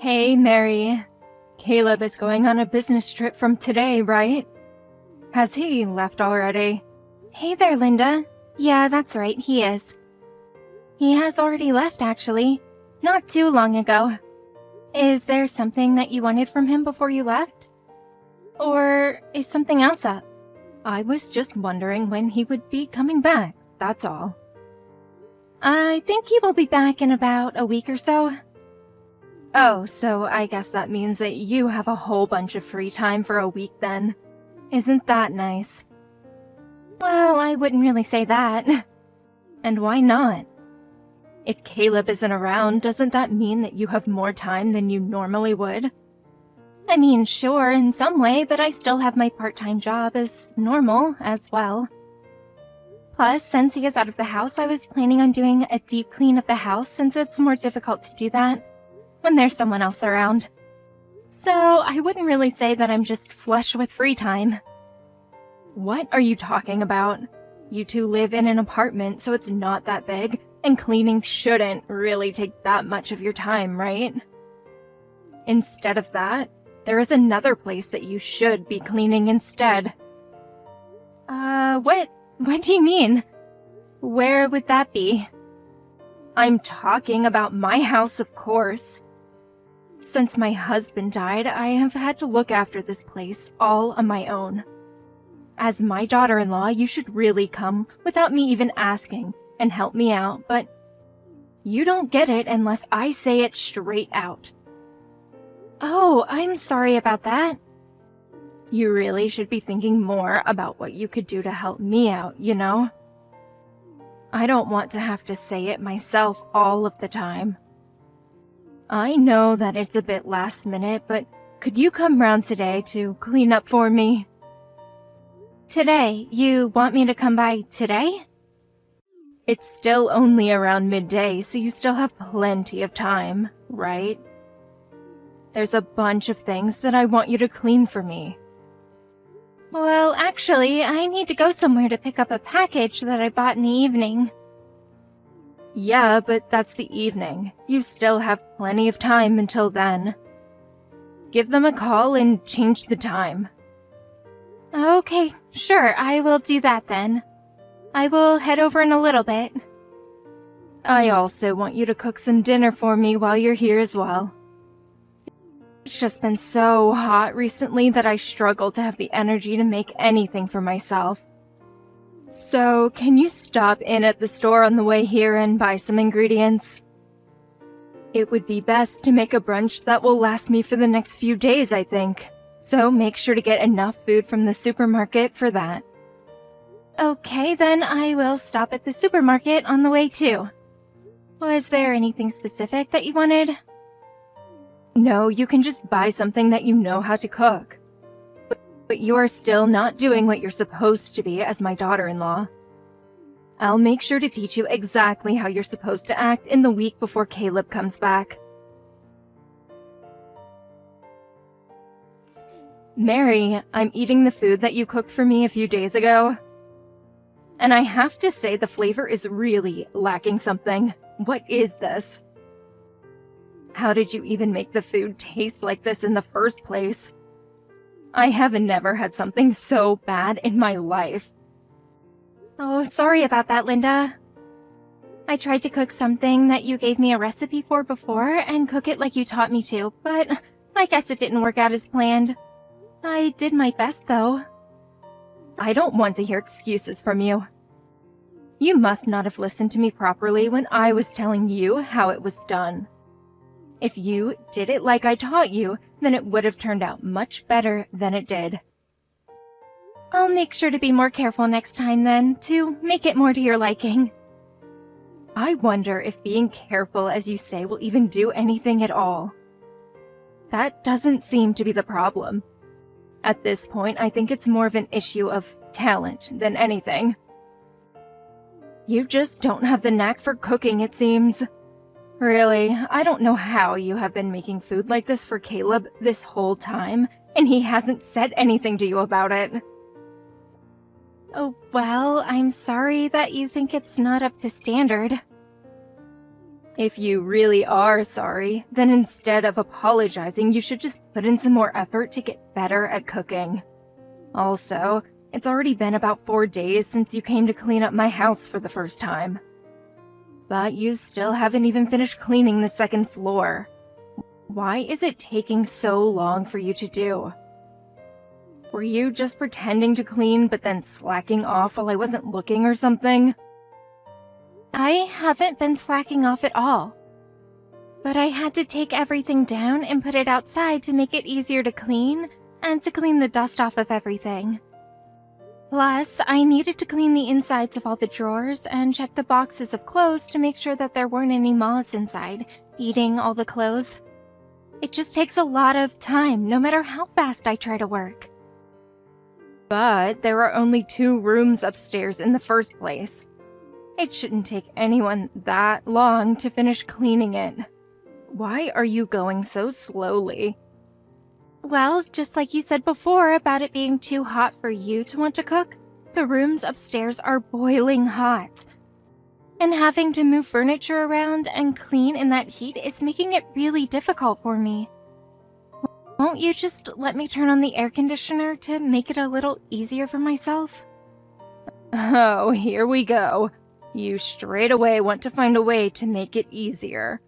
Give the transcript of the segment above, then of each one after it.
Hey, Mary. Caleb is going on a business trip from today, right? Has he left already? Hey there, Linda. Yeah, that's right, he is. He has already left, actually. Not too long ago. Is there something that you wanted from him before you left? Or is something else up? I was just wondering when he would be coming back, that's all. I think he will be back in about a week or so. Oh, so I guess that means that you have a whole bunch of free time for a week then. Isn't that nice? Well, I wouldn't really say that. And why not? If Caleb isn't around, doesn't that mean that you have more time than you normally would? I mean, sure, in some way, but I still have my part-time job as normal as well. Plus, since he is out of the house, I was planning on doing a deep clean of the house since it's more difficult to do that when there's someone else around. So, I wouldn't really say that I'm just flush with free time. What are you talking about? You two live in an apartment, so it's not that big, and cleaning shouldn't really take that much of your time, right? Instead of that, there is another place that you should be cleaning instead. What do you mean? Where would that be? I'm talking about my house, of course. Since my husband died, I have had to look after this place all on my own. As my daughter-in-law, you should really come without me even asking and help me out, but you don't get it unless I say it straight out. Oh, I'm sorry about that. You really should be thinking more about what you could do to help me out, you know? I don't want to have to say it myself all of the time. I know that it's a bit last minute, but could you come round today to clean up for me? Today? You want me to come by today? It's still only around midday, so you still have plenty of time, right? There's a bunch of things that I want you to clean for me. Well, actually, I need to go somewhere to pick up a package that I bought in the evening. Yeah, but that's the evening. You still have plenty of time until then. Give them a call and change the time. Okay, sure, I will do that then. I will head over in a little bit. I also want you to cook some dinner for me while you're here as well. It's just been so hot recently that I struggle to have the energy to make anything for myself. So, can you stop in at the store on the way here and buy some ingredients? It would be best to make a brunch that will last me for the next few days, I think. So make sure to get enough food from the supermarket for that. Okay, then I will stop at the supermarket on the way too. Was there anything specific that you wanted? No, you can just buy something that you know how to cook. But you're still not doing what you're supposed to be as my daughter-in-law. I'll make sure to teach you exactly how you're supposed to act in the week before Caleb comes back. Mary, I'm eating the food that you cooked for me a few days ago. And I have to say the flavor is really lacking something. What is this? How did you even make the food taste like this in the first place? I have never had something so bad in my life. Oh, sorry about that, Linda. I tried to cook something that you gave me a recipe for before and cook it like you taught me to, but I guess it didn't work out as planned. I did my best, though. I don't want to hear excuses from you. You must not have listened to me properly when I was telling you how it was done. If you did it like I taught you, then it would have turned out much better than it did. I'll make sure to be more careful next time then, to make it more to your liking. I wonder if being careful as you say will even do anything at all. That doesn't seem to be the problem. At this point, I think it's more of an issue of talent than anything. You just don't have the knack for cooking, it seems. Really, I don't know how you have been making food like this for Caleb this whole time, and he hasn't said anything to you about it. Oh, well, I'm sorry that you think it's not up to standard. If you really are sorry, then instead of apologizing, you should just put in some more effort to get better at cooking. Also, it's already been about 4 days since you came to clean up my house for the first time. But you still haven't even finished cleaning the second floor. Why is it taking so long for you to do? Were you just pretending to clean but then slacking off while I wasn't looking or something? I haven't been slacking off at all. But I had to take everything down and put it outside to make it easier to clean and to clean the dust off of everything. Plus, I needed to clean the insides of all the drawers and check the boxes of clothes to make sure that there weren't any moths inside, eating all the clothes. It just takes a lot of time, no matter how fast I try to work. But there are only 2 rooms upstairs in the first place. It shouldn't take anyone that long to finish cleaning it. Why are you going so slowly? Well, just like you said before about it being too hot for you to want to cook, the rooms upstairs are boiling hot. And having to move furniture around and clean in that heat is making it really difficult for me. Won't you just let me turn on the air conditioner to make it a little easier for myself? Oh, here we go. You straight away want to find a way to make it easier.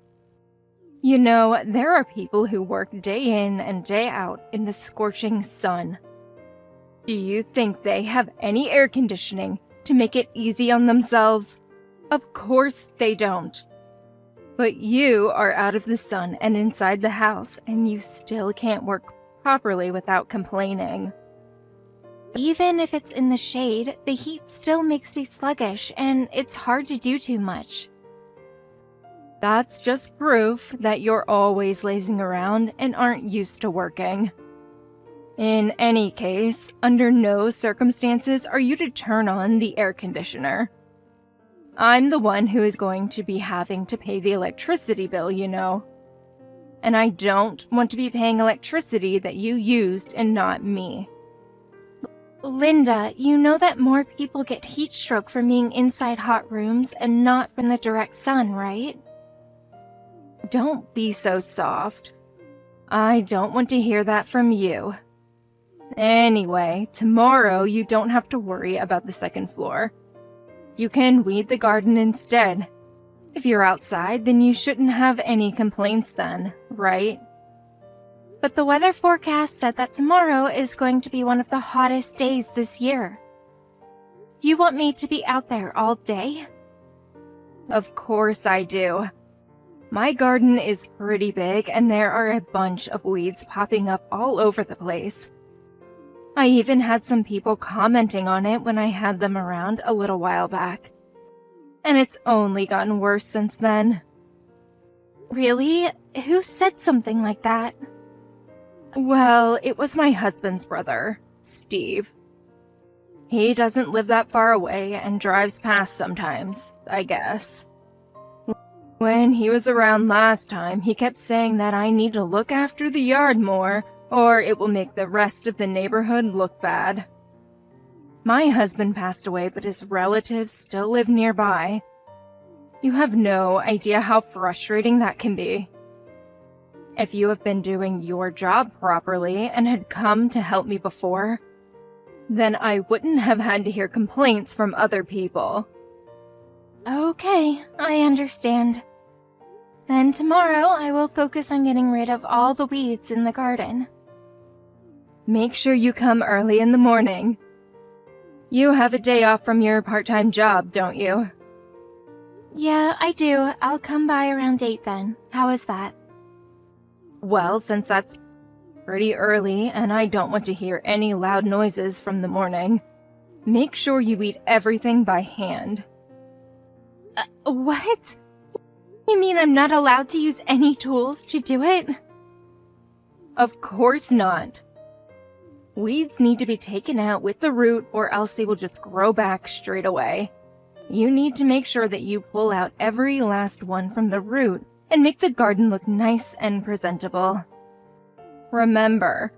You know, there are people who work day in and day out in the scorching sun. Do you think they have any air conditioning to make it easy on themselves? Of course they don't. But you are out of the sun and inside the house, and you still can't work properly without complaining. Even if it's in the shade, the heat still makes me sluggish, and it's hard to do too much. That's just proof that you're always lazing around and aren't used to working. In any case, under no circumstances are you to turn on the air conditioner. I'm the one who is going to be having to pay the electricity bill, you know. And I don't want to be paying electricity that you used and not me. Linda, you know that more people get heat stroke from being inside hot rooms and not from the direct sun, right? Don't be so soft. I don't want to hear that from you. Anyway, tomorrow you don't have to worry about the second floor. You can weed the garden instead. If you're outside, then you shouldn't have any complaints then, right? But the weather forecast said that tomorrow is going to be one of the hottest days this year. You want me to be out there all day? Of course I do. My garden is pretty big and there are a bunch of weeds popping up all over the place. I even had some people commenting on it when I had them around a little while back. And it's only gotten worse since then. Really? Who said something like that? Well, it was my husband's brother, Steve. He doesn't live that far away and drives past sometimes, I guess. When he was around last time, he kept saying that I need to look after the yard more, or it will make the rest of the neighborhood look bad. My husband passed away, but his relatives still live nearby. You have no idea how frustrating that can be. If you have been doing your job properly and had come to help me before, then I wouldn't have had to hear complaints from other people. Okay, I understand. Then tomorrow I will focus on getting rid of all the weeds in the garden. Make sure you come early in the morning. You have a day off from your part-time job, don't you? Yeah, I do. I'll come by around 8 then. How is that? Well, since that's pretty early and I don't want to hear any loud noises from the morning, make sure you eat everything by hand. What? You mean I'm not allowed to use any tools to do it? Of course not. Weeds need to be taken out with the root or else they will just grow back straight away. You need to make sure that you pull out every last one from the root and make the garden look nice and presentable. Remember,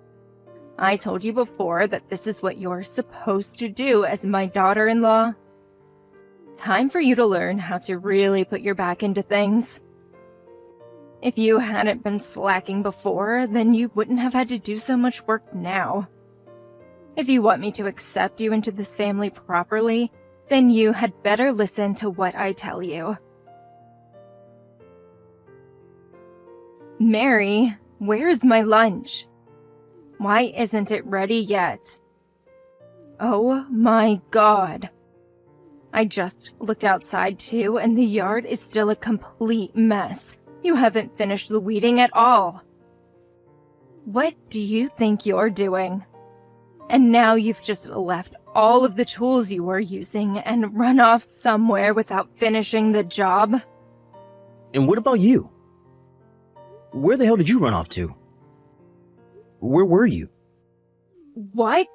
I told you before that this is what you're supposed to do as my daughter-in-law. Time for you to learn how to really put your back into things. If you hadn't been slacking before, then you wouldn't have had to do so much work now. If you want me to accept you into this family properly, then you had better listen to what I tell you. Mary, where's my lunch? Why isn't it ready yet? Oh my God. I just looked outside too, and the yard is still a complete mess. You haven't finished the weeding at all. What do you think you're doing? And now you've just left all of the tools you were using and run off somewhere without finishing the job? And what about you? Where the hell did you run off to? Where were you? What?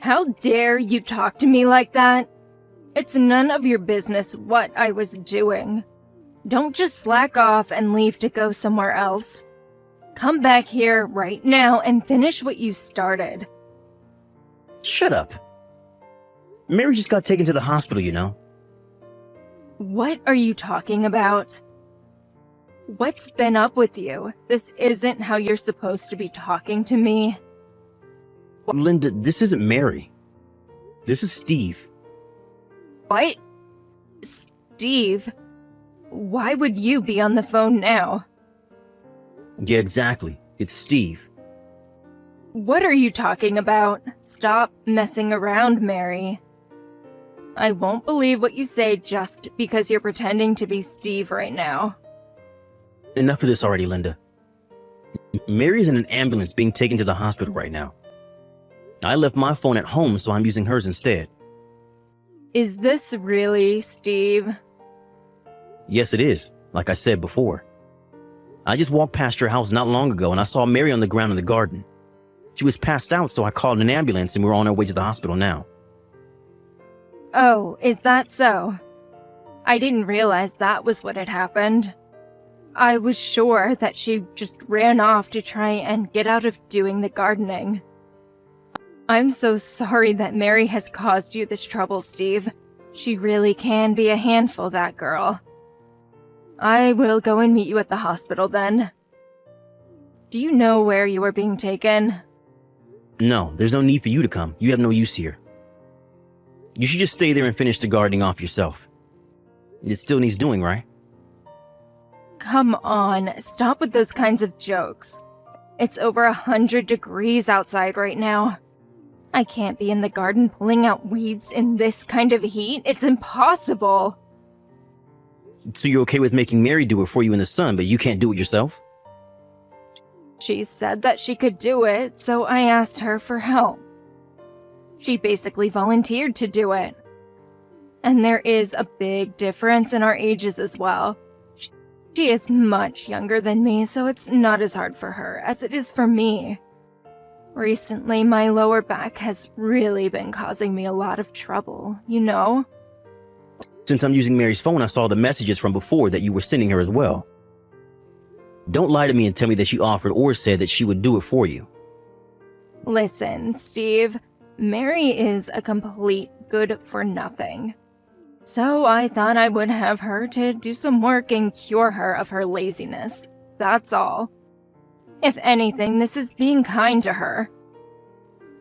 How dare you talk to me like that? It's none of your business what I was doing. Don't just slack off and leave to go somewhere else. Come back here right now and finish what you started. Shut up. Mary just got taken to the hospital, you know. What are you talking about? What's been up with you? This isn't how you're supposed to be talking to me. Linda, this isn't Mary. This is Steve. What? Steve? Why would you be on the phone now? Yeah, exactly. It's Steve. What are you talking about? Stop messing around, Mary. I won't believe what you say just because you're pretending to be Steve right now. Enough of this already, Linda. Mary's in an ambulance being taken to the hospital right now. I left my phone at home, so I'm using hers instead. Is this really Steve? Yes, it is, like I said before. I just walked past your house not long ago and I saw Mary on the ground in the garden. She was passed out, so I called an ambulance and we're on our way to the hospital now. Oh, is that so? I didn't realize that was what had happened. I was sure that she just ran off to try and get out of doing the gardening. I'm so sorry that Mary has caused you this trouble, Steve. She really can be a handful, that girl. I will go and meet you at the hospital then. Do you know where you are being taken? No, there's no need for you to come. You have no use here. You should just stay there and finish the gardening off yourself. It still needs doing, right? Come on, stop with those kinds of jokes. It's over 100 degrees outside right now. I can't be in the garden pulling out weeds in this kind of heat. It's impossible. So you're okay with making Mary do it for you in the sun, but you can't do it yourself? She said that she could do it, so I asked her for help. She basically volunteered to do it. And there is a big difference in our ages as well. She is much younger than me, so it's not as hard for her as it is for me. Recently, my lower back has really been causing me a lot of trouble, you know? Since I'm using Mary's phone, I saw the messages from before that you were sending her as well. Don't lie to me and tell me that she offered or said that she would do it for you. Listen, Steve, Mary is a complete good-for-nothing. So I thought I would have her to do some work and cure her of her laziness. That's all. If anything, this is being kind to her.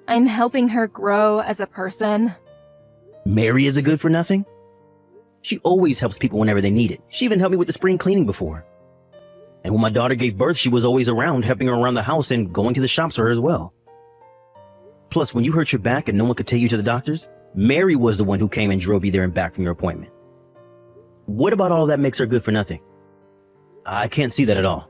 I'm helping her grow as a person. Mary is a good for nothing? She always helps people whenever they need it. She even helped me with the spring cleaning before. And when my daughter gave birth, she was always around, helping her around the house and going to the shops for her as well. Plus, when you hurt your back and no one could take you to the doctors, Mary was the one who came and drove you there and back from your appointment. What about all that makes her good for nothing? I can't see that at all.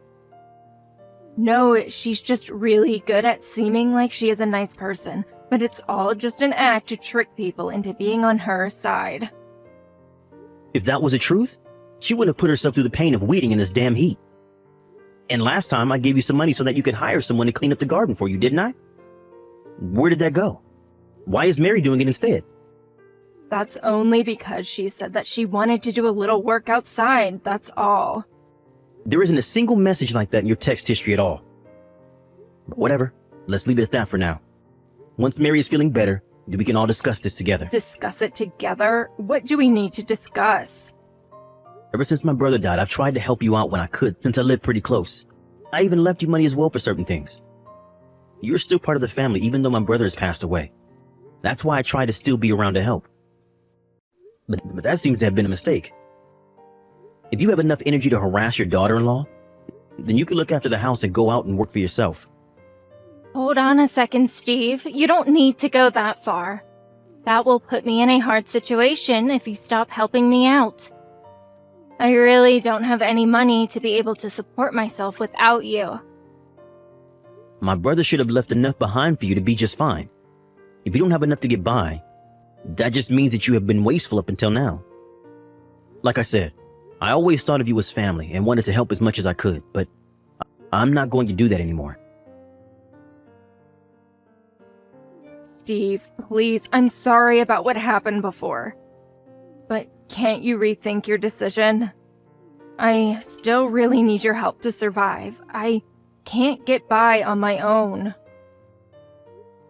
No, she's just really good at seeming like she is a nice person, but it's all just an act to trick people into being on her side. If that was the truth, she wouldn't have put herself through the pain of weeding in this damn heat. And last time I gave you some money so that you could hire someone to clean up the garden for you, didn't I? Where did that go? Why is Mary doing it instead? That's only because she said that she wanted to do a little work outside, that's all. There isn't a single message like that in your text history at all. But whatever, let's leave it at that for now. Once Mary is feeling better, we can all discuss this together. Discuss it together? What do we need to discuss? Ever since my brother died, I've tried to help you out when I could, since I lived pretty close. I even left you money as well for certain things. You're still part of the family, even though my brother has passed away. That's why I try to still be around to help. But that seems to have been a mistake. If you have enough energy to harass your daughter-in-law, then you can look after the house and go out and work for yourself. Hold on a second, Steve. You don't need to go that far. That will put me in a hard situation if you stop helping me out. I really don't have any money to be able to support myself without you. My brother should have left enough behind for you to be just fine. If you don't have enough to get by, that just means that you have been wasteful up until now. Like I said, I always thought of you as family and wanted to help as much as I could, but I'm not going to do that anymore. Steve, please, I'm sorry about what happened before. But can't you rethink your decision? I still really need your help to survive. I can't get by on my own.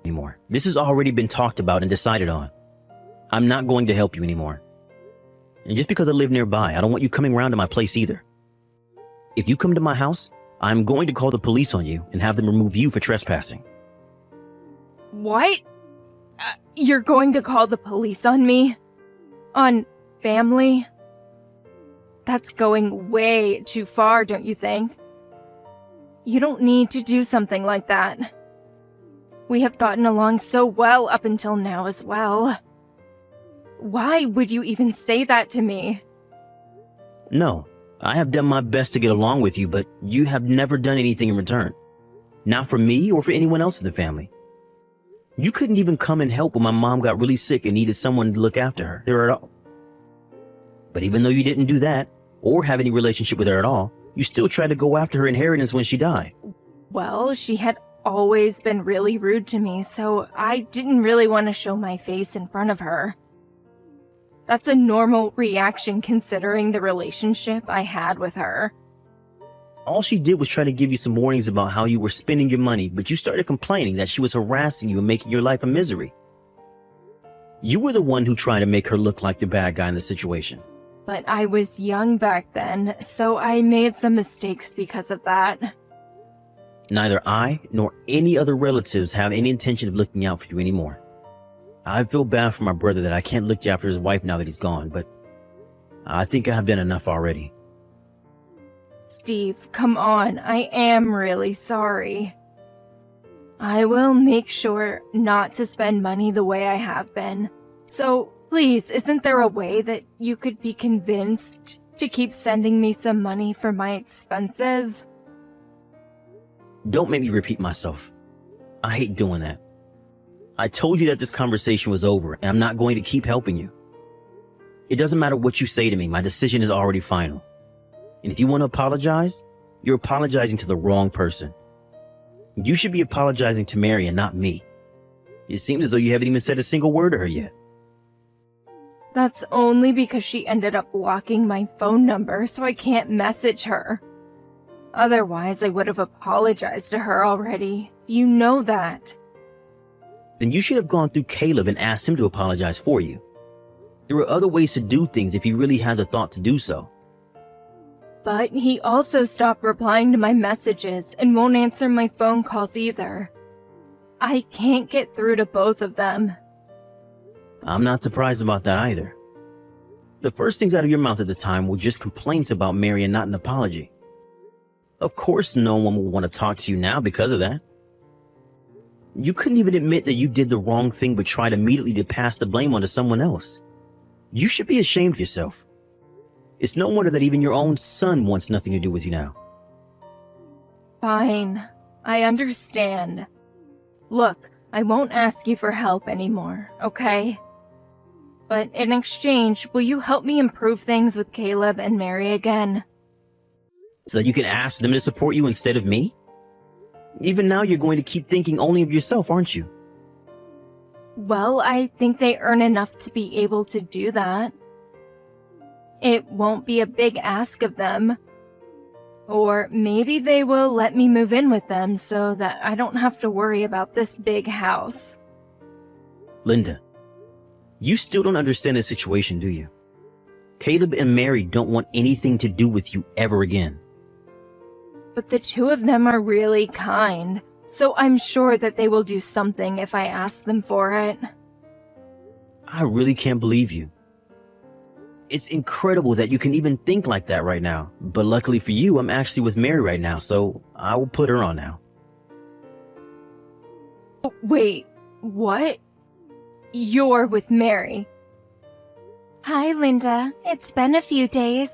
Anymore. This has already been talked about and decided on. I'm not going to help you anymore. And just because I live nearby, I don't want you coming around to my place either. If you come to my house, I'm going to call the police on you and have them remove you for trespassing. What? You're going to call the police on me? On family? That's going way too far, don't you think? You don't need to do something like that. We have gotten along so well up until now as well. Why would you even say that to me? No, I have done my best to get along with you, but you have never done anything in return. Not for me or for anyone else in the family. You couldn't even come and help when my mom got really sick and needed someone to look after her at all. But even though you didn't do that, or have any relationship with her at all, you still tried to go after her inheritance when she died. Well, she had always been really rude to me, so I didn't really want to show my face in front of her. That's a normal reaction considering the relationship I had with her. All she did was try to give you some warnings about how you were spending your money, but you started complaining that she was harassing you and making your life a misery. You were the one who tried to make her look like the bad guy in the situation. But I was young back then, so I made some mistakes because of that. Neither I nor any other relatives have any intention of looking out for you anymore. I feel bad for my brother that I can't look after his wife now that he's gone, but I think I have done enough already. Steve, come on, I am really sorry. I will make sure not to spend money the way I have been. So, please, isn't there a way that you could be convinced to keep sending me some money for my expenses? Don't make me repeat myself. I hate doing that. I told you that this conversation was over, and I'm not going to keep helping you. It doesn't matter what you say to me, my decision is already final. And if you want to apologize, you're apologizing to the wrong person. You should be apologizing to Mary and not me. It seems as though you haven't even said a single word to her yet. That's only because she ended up blocking my phone number, so I can't message her. Otherwise, I would have apologized to her already. You know that. Then you should have gone through Caleb and asked him to apologize for you. There are other ways to do things if you really had the thought to do so. But he also stopped replying to my messages and won't answer my phone calls either. I can't get through to both of them. I'm not surprised about that either. The first things out of your mouth at the time were just complaints about Mary and not an apology. Of course no one will want to talk to you now because of that. You couldn't even admit that you did the wrong thing but tried immediately to pass the blame onto someone else. You should be ashamed of yourself. It's no wonder that even your own son wants nothing to do with you now. Fine. I understand. Look, I won't ask you for help anymore, okay? But in exchange, will you help me improve things with Caleb and Mary again? So that you can ask them to support you instead of me? Even now you're going to keep thinking only of yourself, aren't you? Well, I think they earn enough to be able to do that. It won't be a big ask of them. Or maybe they will let me move in with them so that I don't have to worry about this big house. Linda, you still don't understand the situation, do you? Caleb and Mary don't want anything to do with you ever again. But the two of them are really kind, so I'm sure that they will do something if I ask them for it. I really can't believe you. It's incredible that you can even think like that right now. But luckily for you, I'm actually with Mary right now, so I will put her on now. Wait, what? You're with Mary. Hi, Linda. It's been a few days.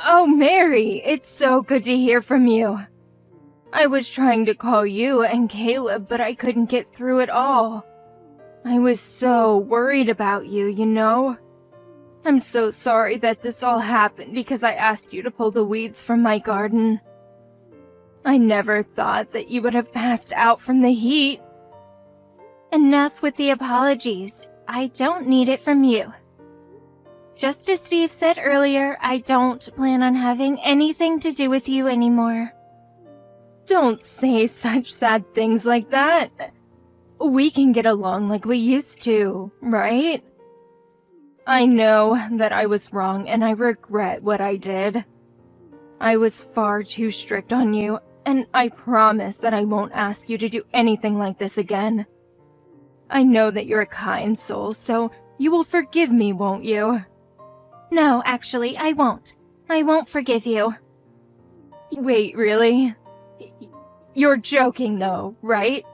Oh, Mary, it's so good to hear from you. I was trying to call you and Caleb, but I couldn't get through at all. I was so worried about you, you know? I'm so sorry that this all happened because I asked you to pull the weeds from my garden. I never thought that you would have passed out from the heat. Enough with the apologies. I don't need it from you. Just as Steve said earlier, I don't plan on having anything to do with you anymore. Don't say such sad things like that. We can get along like we used to, right? I know that I was wrong and I regret what I did. I was far too strict on you, and I promise that I won't ask you to do anything like this again. I know that you're a kind soul, so you will forgive me, won't you? No, actually, I won't. I won't forgive you. Wait, really? You're joking though, right?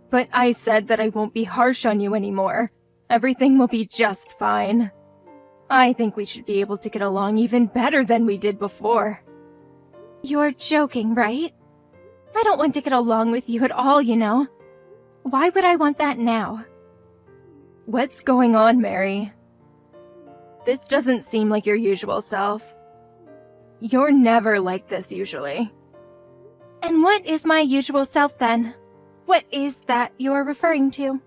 But I said that I won't be harsh on you anymore. Everything will be just fine. I think we should be able to get along even better than we did before. You're joking, right? I don't want to get along with you at all, you know. Why would I want that now? What's going on, Mary? This doesn't seem like your usual self. You're never like this usually. And what is my usual self then? What is that you're referring to?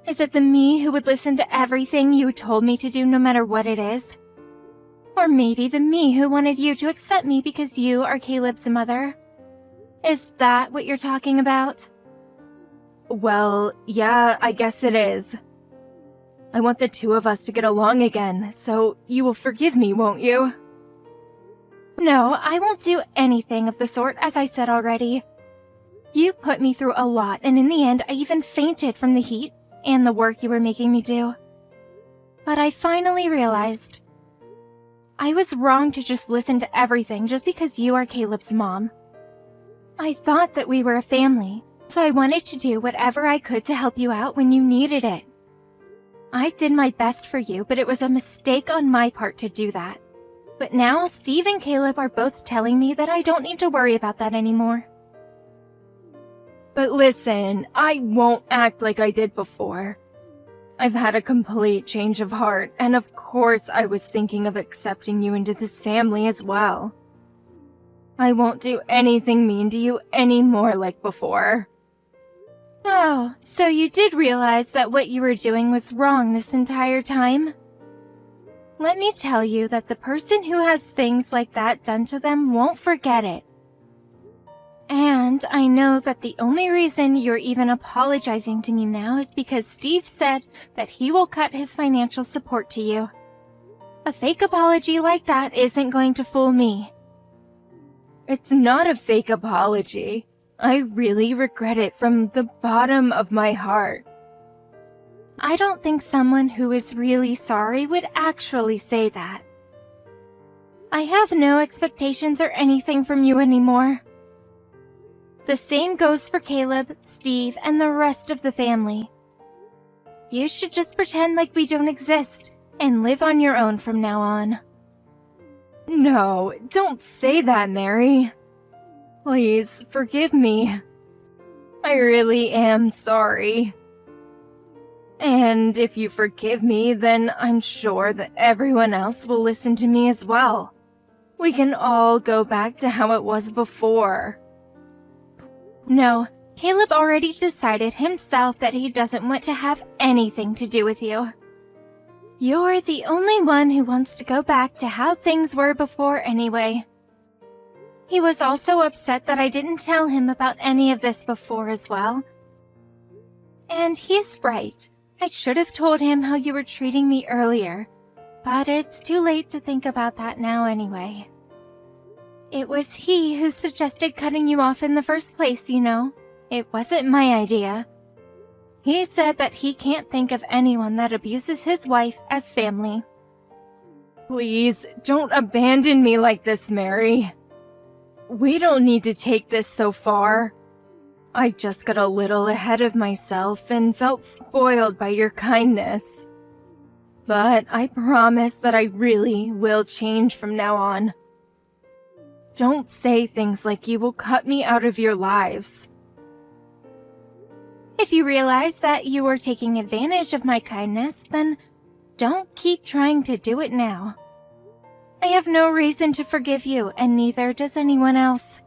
Is it the me who would listen to everything you told me to do no matter what it is? Or maybe the me who wanted you to accept me because you are Caleb's mother? Is that what you're talking about? Well, yeah, I guess it is. I want the two of us to get along again, so you will forgive me, won't you? No, I won't do anything of the sort, as I said already. You put me through a lot, and in the end, I even fainted from the heat and the work you were making me do. But I finally realized I was wrong to just listen to everything just because you are Caleb's mom. I thought that we were a family, so I wanted to do whatever I could to help you out when you needed it. I did my best for you, but it was a mistake on my part to do that. But now Steve and Caleb are both telling me that I don't need to worry about that anymore. But listen, I won't act like I did before. I've had a complete change of heart, and of course I was thinking of accepting you into this family as well. I won't do anything mean to you anymore like before. Oh, so you did realize that what you were doing was wrong this entire time? Let me tell you that the person who has things like that done to them won't forget it. And I know that the only reason you're even apologizing to me now is because Steve said that he will cut his financial support to you. A fake apology like that isn't going to fool me. It's not a fake apology. I really regret it from the bottom of my heart. I don't think someone who is really sorry would actually say that. I have no expectations or anything from you anymore. The same goes for Caleb, Steve, and the rest of the family. You should just pretend like we don't exist and live on your own from now on. No, don't say that, Mary. Please, forgive me. I really am sorry. And if you forgive me, then I'm sure that everyone else will listen to me as well. We can all go back to how it was before. No, Caleb already decided himself that he doesn't want to have anything to do with you. You're the only one who wants to go back to how things were before anyway. He was also upset that I didn't tell him about any of this before as well. And he's right. I should have told him how you were treating me earlier. But it's too late to think about that now anyway. It was he who suggested cutting you off in the first place, you know. It wasn't my idea. He said that he can't think of anyone that abuses his wife as family. Please, don't abandon me like this, Mary. We don't need to take this so far. I just got a little ahead of myself and felt spoiled by your kindness. But I promise that I really will change from now on. Don't say things like you will cut me out of your lives. If you realize that you were taking advantage of my kindness, then don't keep trying to do it now. I have no reason to forgive you, and neither does anyone else.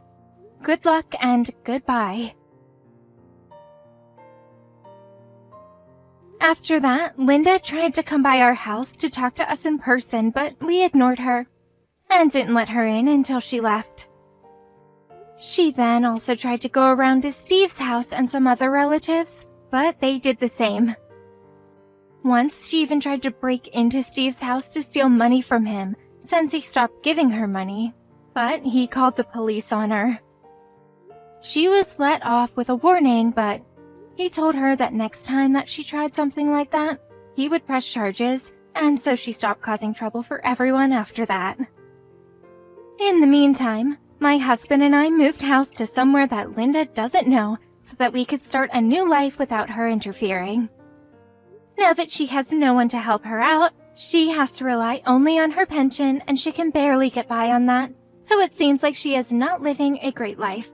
Good luck and goodbye. After that, Linda tried to come by our house to talk to us in person, but we ignored her and didn't let her in until she left. She then also tried to go around to Steve's house and some other relatives, but they did the same. Once, she even tried to break into Steve's house to steal money from him since he stopped giving her money, but he called the police on her. She was let off with a warning, but he told her that next time that she tried something like that, he would press charges, and so she stopped causing trouble for everyone after that. In the meantime, my husband and I moved house to somewhere that Linda doesn't know so that we could start a new life without her interfering. Now that she has no one to help her out, she has to rely only on her pension and she can barely get by on that, so it seems like she is not living a great life.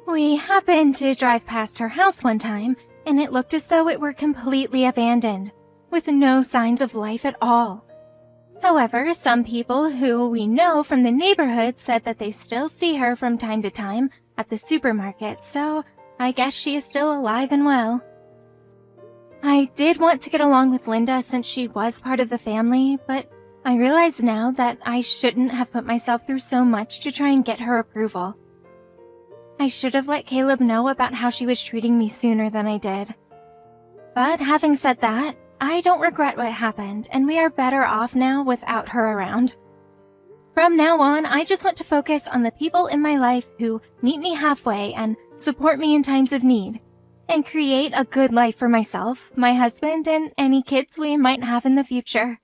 We happened to drive past her house one time, and it looked as though it were completely abandoned, with no signs of life at all. However, some people who we know from the neighborhood said that they still see her from time to time at the supermarket, so I guess she is still alive and well. I did want to get along with Linda since she was part of the family, but I realize now that I shouldn't have put myself through so much to try and get her approval. I should have let Caleb know about how she was treating me sooner than I did. But having said that, I don't regret what happened, and we are better off now without her around. From now on, I just want to focus on the people in my life who meet me halfway and support me in times of need, and create a good life for myself, my husband, and any kids we might have in the future.